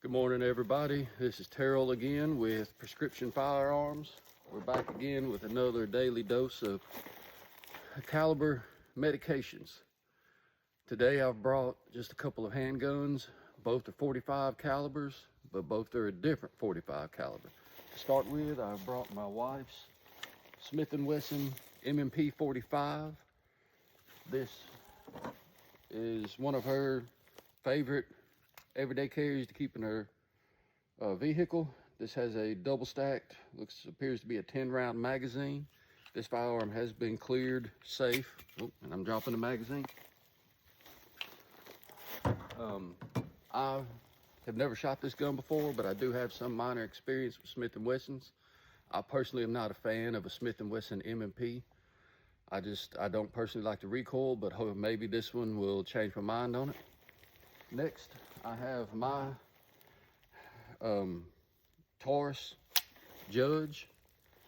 Good morning, everybody. This is Terrell again with Prescription Firearms. We're back again with another daily dose of caliber medications. Today I've brought just a couple of handguns. Both are 45 calibers, but both are a different 45 caliber. To start with, I brought my wife's Smith&Wesson M&P 45. This is one of her favorite everyday carries to keep in her vehicle. This has a double stacked, appears to be a 10-round magazine. This firearm has been cleared safe. Oh, and I'm dropping the magazine. I have never shot this gun before, but I do have some minor experience with Smith&Wessons. I personally am not a fan of a Smith&Wesson M&P. I don't personally like the recoil, but maybe this one will change my mind on it. Next, I have my Taurus Judge.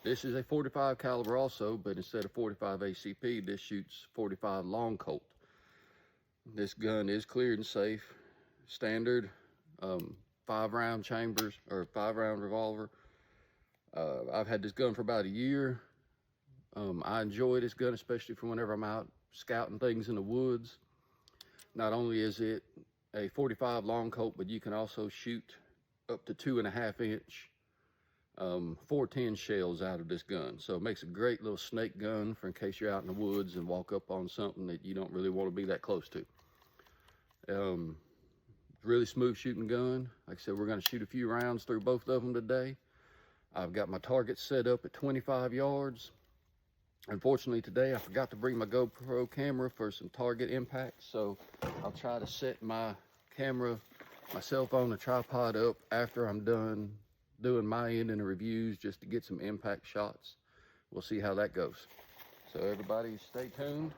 This is a 45 caliber also, but instead of 45 ACP, this shoots 45 long colt. This gun is cleared and safe. Standard 5-round chambers, or 5-round revolver. I've had this gun for about a year. I enjoy this gun, especially for whenever I'm out scouting things in the woods. Not only is it a 45 long colt, but you can also shoot up to 2.5-inch 410 shells out of this gun. So it makes a great little snake gun for in case you're out in the woods and walk up on something that you don't really want to be that close to. Really smooth shooting gun. Like I said, we're going to shoot a few rounds through both of them today. I've got my target set up at 25 yards. Unfortunately today I forgot to bring my GoPro camera for some target impact, so I'll try to set my camera, my cell phone, the tripod up after I'm done doing my end in the reviews, just to get some impact shots. We'll see how that goes. So everybody stay tuned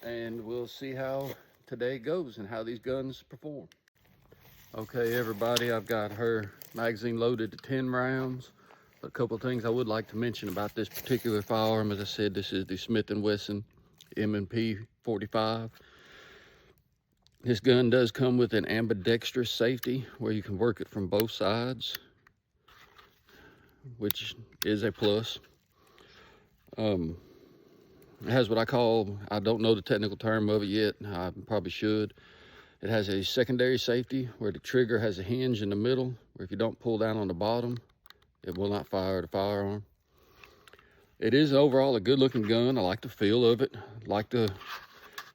and we'll see how today goes and how these guns perform. Okay everybody, I've got her magazine loaded to 10 rounds. A couple of things I would like to mention about this particular firearm. As I said, this is the Smith&Wesson M&P 45. This gun does come with an ambidextrous safety where you can work it from both sides, which is a plus. It has what I call, I don't know the technical term of it yet, I probably should. It has a secondary safety where the trigger has a hinge in the middle, where if you don't pull down on the bottom, it will not fire the firearm. It is overall a good looking gun. I like the feel of it. I like the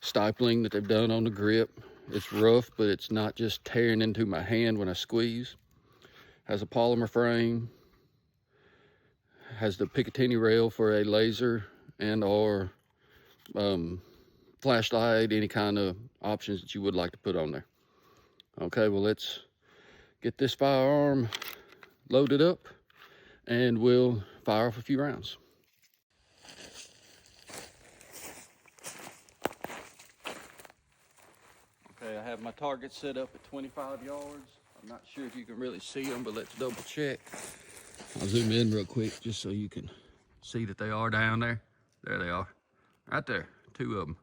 stippling that they've done on the grip. It's rough, but it's not just tearing into my hand when I squeeze. Has a polymer frame. Has the Picatinny rail for a laser and or flashlight, any kind of options that you would like to put on there. Okay, well let's get this firearm loaded up and we'll fire off a few rounds. Okay, I have my target set up at 25 yards. I'm not sure if you can really see them, but let's double check. I'll zoom in real quick just so you can see that they are down there. There they are, right there, 2 of them.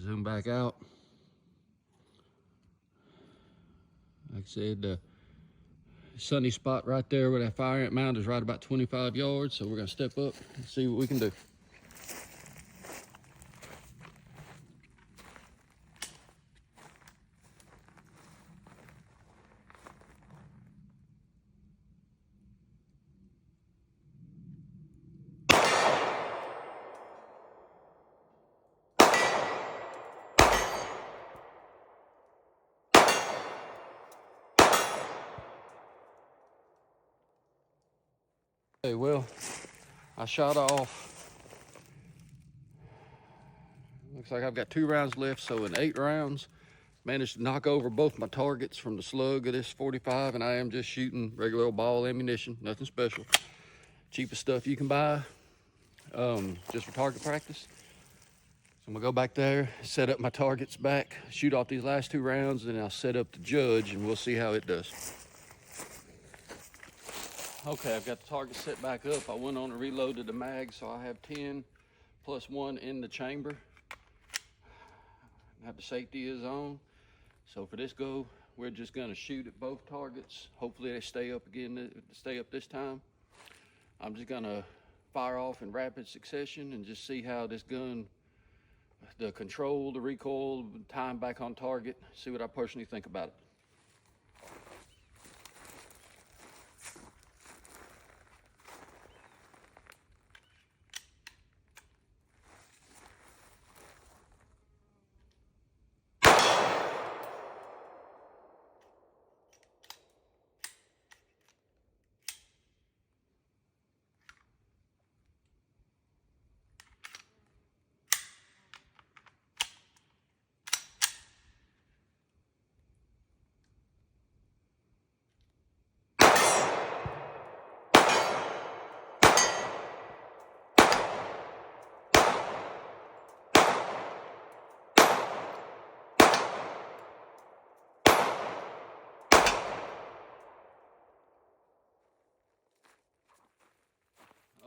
Zoom back out. Like I said, sunny spot right there where that fire ant mount is right about 25 yards. So we're gonna step up and see what we can do. Okay, well, I shot off, looks like I've got 2 rounds left, so in 8 rounds, managed to knock over both my targets from the slug of this 45, and I am just shooting regular old ball ammunition, nothing special. Cheapest stuff you can buy, just for target practice. So I'm gonna go back there, set up my targets back, shoot off these last 2 rounds, and then I'll set up the Judge, and we'll see how it does. Okay, I've got the target set back up. I went on and reloaded the mag, so I have 10 plus 1 in the chamber. Now the safety is on. So for this go, we're just gonna shoot at both targets. Hopefully they stay up this time. I'm just gonna fire off in rapid succession and just see how this gun, the control, the recoil, time back on target, see what I personally think about it.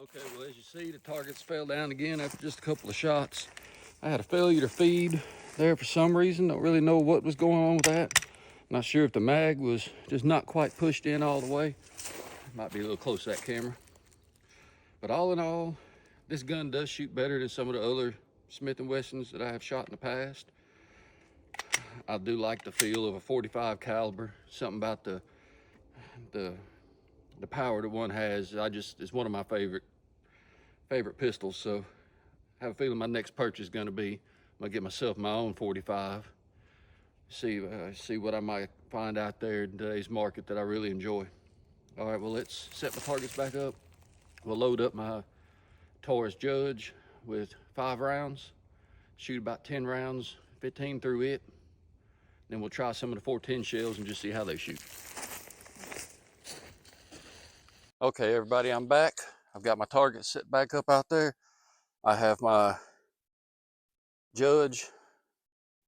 Okay, well, as you see, the targets fell down again after just a couple of shots. I had a failure to feed there for some reason. Don't really know what was going on with that. Not sure if the mag was just not quite pushed in all the way. Might be a little close to that camera. But all in all, this gun does shoot better than some of the other Smith&Wessons that I have shot in the past. I do like the feel of a 45 caliber. Something about the power that one has. It's one of my favorite pistols. So I have a feeling my next purchase is gonna be, I'm gonna get myself my own 45. See what I might find out there in today's market that I really enjoy. All right, well, let's set my targets back up. We'll load up my Taurus Judge with 5 rounds, shoot about 10 rounds, 15 through it. Then we'll try some of the 410 shells and just see how they shoot. Okay, everybody, I'm back. I've got my target set back up out there. I have my Judge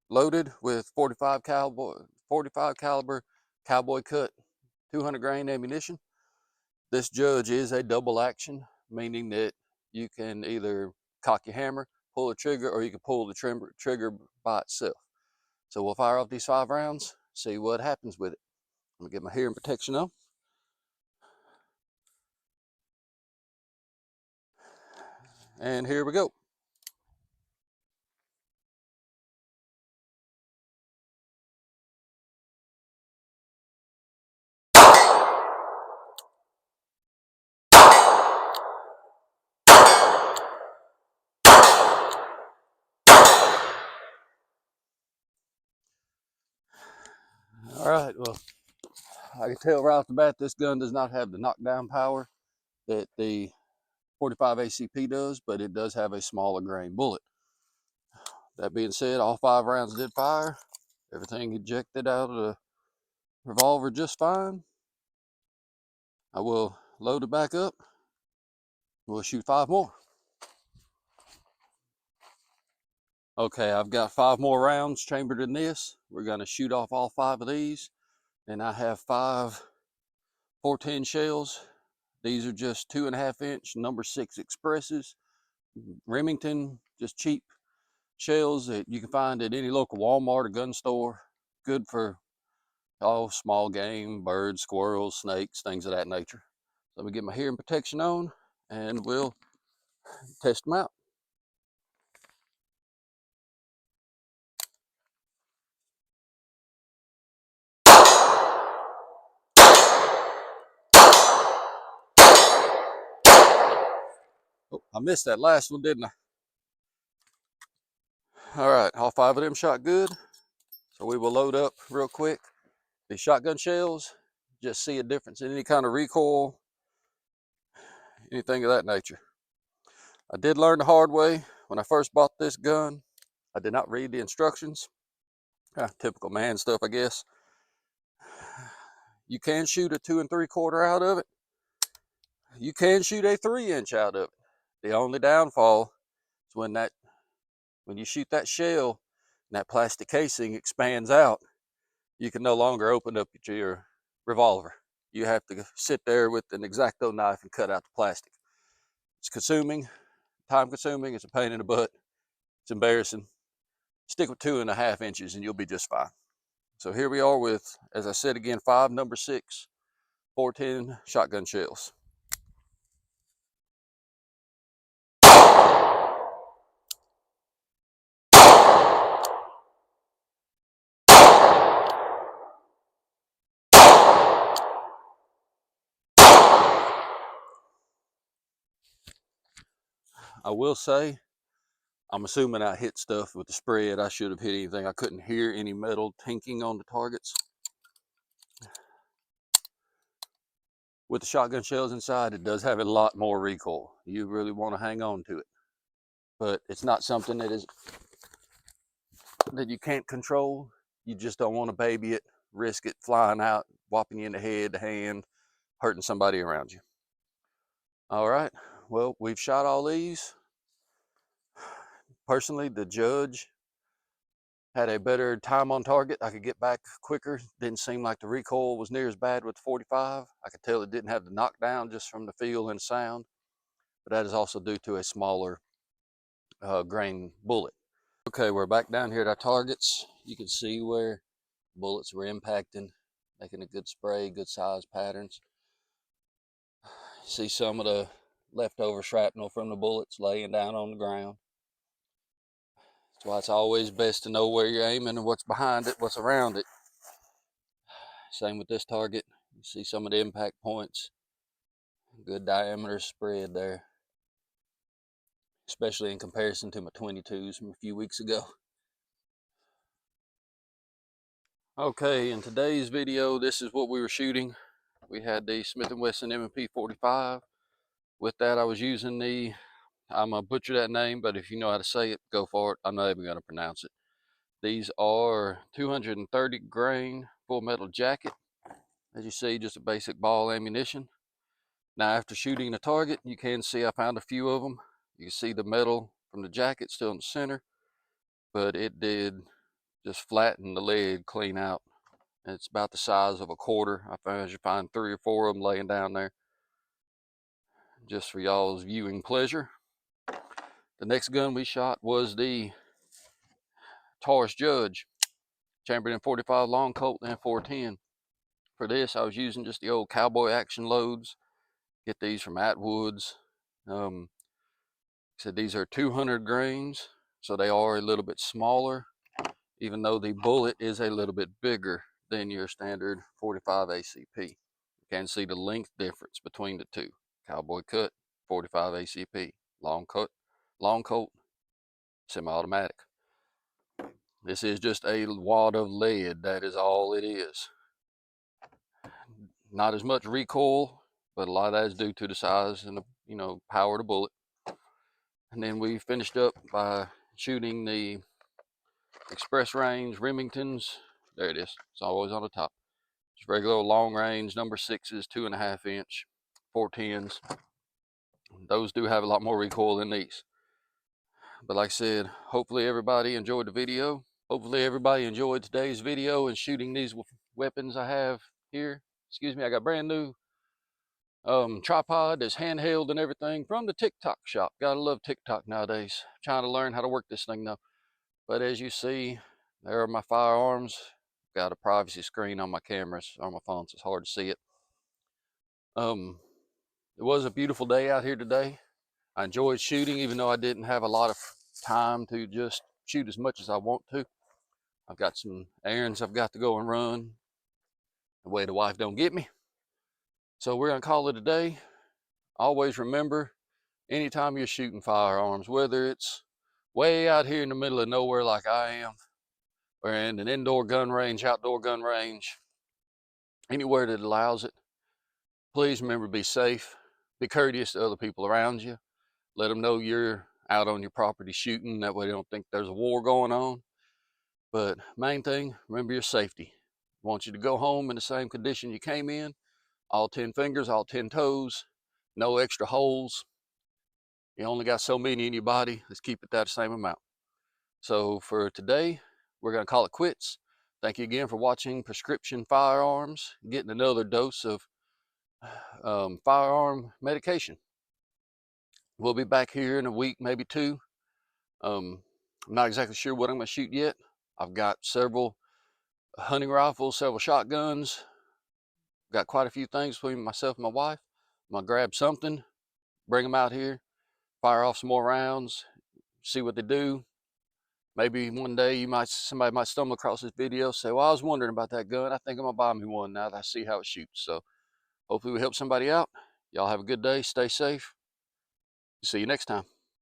loaded with 45 caliber cowboy cut 200 grain ammunition. This Judge is a double action, meaning that you can either cock your hammer, pull the trigger, or you can pull the trigger by itself. So we'll fire off these 5 rounds, see what happens with it. I'm gonna get my hearing protection on. And here we go. All right, well, I can tell right off the bat this gun does not have the knockdown power that the 45 ACP does, but it does have a smaller grain bullet. That being said, all 5 rounds did fire. Everything ejected out of the revolver just fine. I will load it back up. We'll shoot 5 more. Okay, I've got 5 more rounds chambered in this. We're gonna shoot off all 5 of these. And I have 5 410 shells. These are just 2.5 inch number 6 expresses. Remington, just cheap shells that you can find at any local Walmart or gun store. Good for all small game, birds, squirrels, snakes, things of that nature. So let me get my hearing protection on and we'll test them out. Oh, I missed that last one, didn't I? All right, all 5 of them shot good. So we will load up real quick. These shotgun shells, just see a difference in any kind of recoil, anything of that nature. I did learn the hard way when I first bought this gun. I did not read the instructions. Typical man stuff, I guess. You can shoot a 2 3/4 out of it. You can shoot a 3 inch out of it. The only downfall is when you shoot that shell and that plastic casing expands out, you can no longer open up your revolver. You have to sit there with an X-Acto knife and cut out the plastic. It's consuming, time consuming, it's a pain in the butt, it's embarrassing. Stick with 2.5 inches and you'll be just fine. So here we are with, as I said again, 5 number 6 410 shotgun shells. I will say, I'm assuming I hit stuff with the spread. I should have hit anything. I couldn't hear any metal tinking on the targets. With the shotgun shells inside, it does have a lot more recoil. You really want to hang on to it. But it's not something that you can't control. You just don't want to baby it, risk it flying out, whopping you in the head, the hand, hurting somebody around you. All right, well, we've shot all these. Personally, the Judge had a better time on target. I could get back quicker. Didn't seem like the recoil was near as bad with the 45. I could tell it didn't have the knockdown just from the feel and sound, but that is also due to a smaller grain bullet. Okay, we're back down here at our targets. You can see where bullets were impacting, making a good spray, good size patterns. See some of the leftover shrapnel from the bullets laying down on the ground. That's why it's always best to know where you're aiming and what's behind it, what's around it. Same with this target. You see some of the impact points. Good diameter spread there, especially in comparison to my 22s from a few weeks ago. Okay, in today's video, this is what we were shooting. We had the Smith&Wesson M&P 45. With that, I was using the, I'm going to butcher that name, but if you know how to say it, go for it. I'm not even going to pronounce it. These are 230 grain full metal jacket. As you see, just a basic ball ammunition. Now, after shooting the target, you can see I found a few of them. You can see the metal from the jacket still in the center, but it did just flatten the lead clean out. It's about the size of a quarter. I found you find 3 or 4 of them laying down there, just for y'all's viewing pleasure. The next gun we shot was the Taurus Judge, chambered in 45 long colt and 410. For this, I was using just the old cowboy action loads. Get these from Atwood's. Said these are 200 grains, so they are a little bit smaller, even though the bullet is a little bit bigger than your standard 45 ACP. You can see the length difference between the two. Cowboy cut, 45 ACP. Long colt, semi-automatic. This is just a wad of lead. That is all it is. Not as much recoil, but a lot of that is due to the size and the power of the bullet. And then we finished up by shooting the express range Remingtons. There it is. It's always on the top. Just regular long range number 6s, 2.5 inch, 410s. Those do have a lot more recoil than these. But like I said, hopefully everybody enjoyed the video. Hopefully everybody enjoyed today's video and shooting these weapons I have here. Excuse me, I got brand new tripod that's handheld and everything from the TikTok shop. Gotta love TikTok nowadays. Trying to learn how to work this thing though. But as you see, there are my firearms. Got a privacy screen on my cameras, on my phone, so it's hard to see it. It was a beautiful day out here today. I enjoyed shooting, even though I didn't have a lot of time to just shoot as much as I want to. I've got some errands I've got to go and run, the way the wife don't get me. So we're gonna call it a day. Always remember, anytime you're shooting firearms, whether it's way out here in the middle of nowhere like I am, or in an indoor gun range, outdoor gun range, anywhere that allows it, please remember to be safe. Be courteous to other people around you. Let them know you're out on your property shooting. That way they don't think there's a war going on. But main thing, remember your safety. I want you to go home in the same condition you came in. All 10 fingers, all 10 toes, no extra holes. You only got so many in your body. Let's keep it that same amount. So for today, we're going to call it quits. Thank you again for watching Prescription Firearms, getting another dose of firearm medication. We'll be back here in a week, maybe 2. I'm not exactly sure what I'm going to shoot yet. I've got several a hunting rifle, several shotguns. Got quite a few things between myself and my wife. I'm gonna grab something, bring them out here, fire off some more rounds, see what they do. Maybe one day somebody might stumble across this video, say, well, I was wondering about that gun. I think I'm gonna buy me one now that I see how it shoots. So hopefully we help somebody out. Y'all have a good day, stay safe. See you next time.